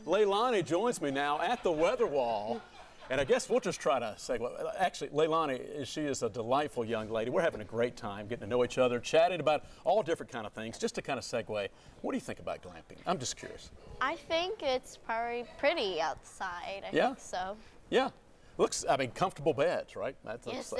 Leilani joins me now at the weather wall. And I guess we'll just try to segue. Actually, Leilani, she is a delightful young lady. We're having a great time getting to know each other, chatting about all different kind of things. Just to kind of segue, what do you think about glamping? I'm just curious. I think it's probably pretty outside. I think so. Yeah. Looks, I mean, comfortable beds, right? Yes,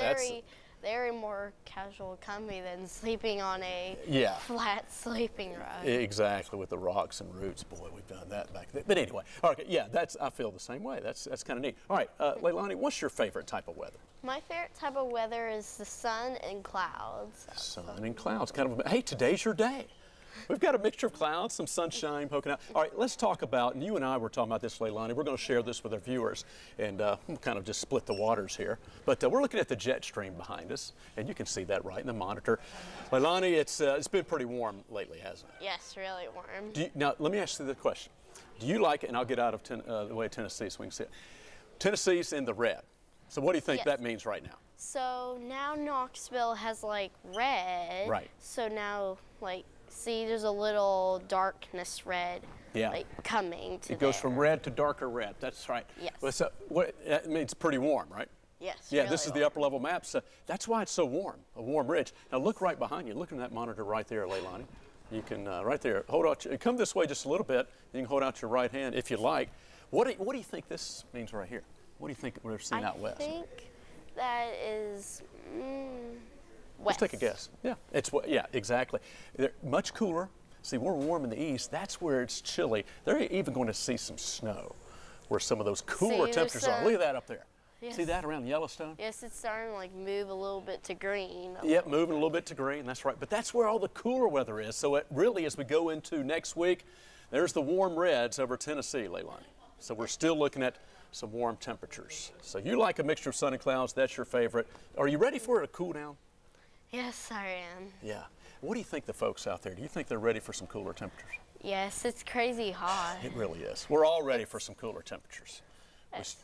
very more casual, comfy than sleeping on a flat sleeping rug. Exactly, with the rocks and roots. Boy, we've done that back then. But anyway, okay, yeah, I feel the same way. That's kind of neat. All right, Leilani, what's your favorite type of weather? My favorite type of weather is the sun and clouds. Sun and clouds, kind of. Hey, today's your day. We've got a mixture of clouds, some sunshine poking out. All right, let's talk about, and you and I were talking about this, Leilani. We're going to share this with our viewers, and we'll kind of just split the waters here. But we're looking at the jet stream behind us, and you can see that right in the monitor. Leilani, it's been pretty warm lately, hasn't it? Yes, really warm. Now, let me ask you the question. Do you like it, and I'll get out of the way of Tennessee so we can see it. Tennessee's in the red. So what do you think that means right now? So now Knoxville has like red. Right. So now like, see, there's a little darkness red like coming to It goes from red to darker red. That's right. Yes. Well, so, that means it's pretty warm, right? Yes. Yeah, really this is the upper level map. So that's why it's so warm, a warm ridge. Now look right behind you. Look at that monitor right there, Leilani. You can, right there, hold out, come this way just a little bit. You can hold out your right hand if you like. What do you think this means right here? What do you think we're seeing out west? I think that is Let's take a guess. Yeah, exactly. They're much cooler. See, we're warm in the east. That's where it's chilly. They're even going to see some snow where some of those cooler temperatures are. Look at that up there. Yes. See that around Yellowstone? Yes, it's starting to like move a little bit to green. Yep, moving a little bit to green. That's right. But that's where all the cooler weather is. So it really, as we go into next week, there's the warm reds over Tennessee, Leilani. So we're still looking at some warm temperatures. So you like a mixture of sun and clouds. That's your favorite. Are you ready for it to cool down? Yes, I am. Yeah. What do you think the folks out there, do you think they're ready for some cooler temperatures? Yes, it's crazy hot. It really is. We're all ready for some cooler temperatures.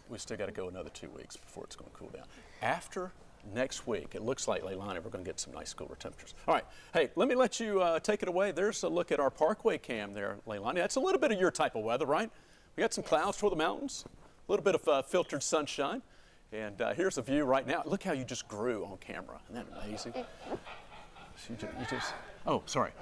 We still got to go another 2 weeks before it's going to cool down. After next week, it looks like, Leilani, we're going to get some nice cooler temperatures. All right. Hey, let me let you take it away. There's a look at our Parkway cam there, Leilani. That's a little bit of your type of weather, right? We got some clouds toward the mountains, a little bit of filtered sunshine. And here's a view right now. Look how you just grew on camera. Isn't that amazing? Oh, sorry.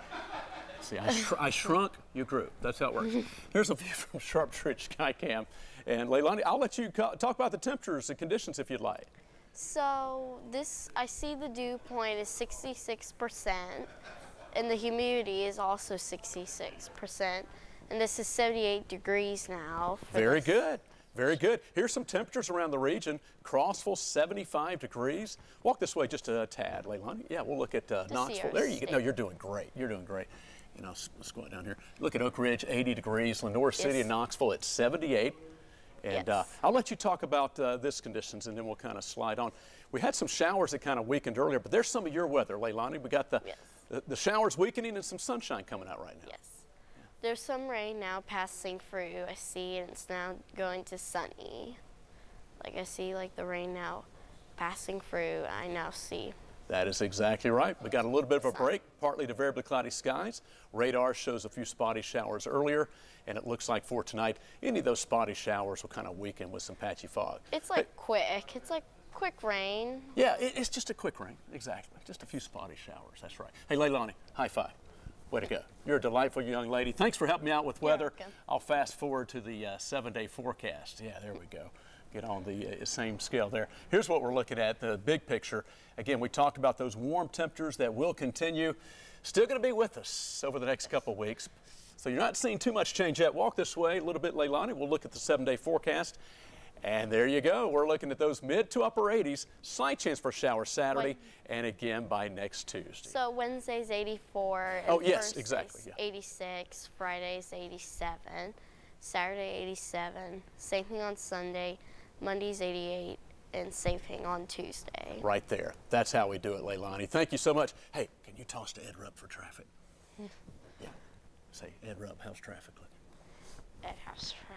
See, I shrunk, you grew. That's how it works. Here's a view from Sharps Ridge Skycam. And Leilani, I'll let you talk about the temperatures and conditions if you'd like. So I see the dew point is 66%, and the humidity is also 66%. And this is 78 degrees now. Very good. Very good. Here's some temperatures around the region. Crossville, 75 degrees. Walk this way just a tad, Leilani. Yeah, we'll look at Knoxville. There you go. No, you're doing great. You're doing great. You know, let's go down here. Look at Oak Ridge, 80 degrees. Lenore City and Knoxville at 78. And I'll let you talk about this conditions, and then we'll kind of slide on. We had some showers that kind of weakened earlier, but there's some of your weather, Leilani. We got the showers weakening and some sunshine coming out right now. Yes. There's some rain now passing through. I see, and it's now going to sunny. Like I see, like the rain now passing through. I now see. That is exactly right. We got a little bit of a break, partly to variably cloudy skies. Radar shows a few spotty showers earlier, and it looks like for tonight, any of those spotty showers will kind of weaken with some patchy fog. It's like quick. It's like quick rain. Yeah, it's just a quick rain. Exactly. Just a few spotty showers. That's right. Hey, Leilani, high five. Way to go. You're a delightful young lady. Thanks for helping me out with weather. I'll fast forward to the 7-day forecast. Yeah, there we go. Get on the same scale there. Here's what we're looking at, the big picture. Again, we talked about those warm temperatures that will continue. Still going to be with us over the next couple of weeks. So you're not seeing too much change yet. Walk this way a little bit, Leilani. We'll look at the 7-day forecast. And there you go. We're looking at those mid to upper 80s. Slight chance for showers Saturday and again by next Tuesday. So Wednesday's 84. Oh, yes, exactly. 86. Friday's 87. Saturday 87. Same thing on Sunday. Monday's 88. And same thing on Tuesday. Right there. That's how we do it, Leilani. Thank you so much. Hey, can you toss to Ed Rupp for traffic? Yeah. Say, Ed Rupp, how's traffic looking? It has traffic.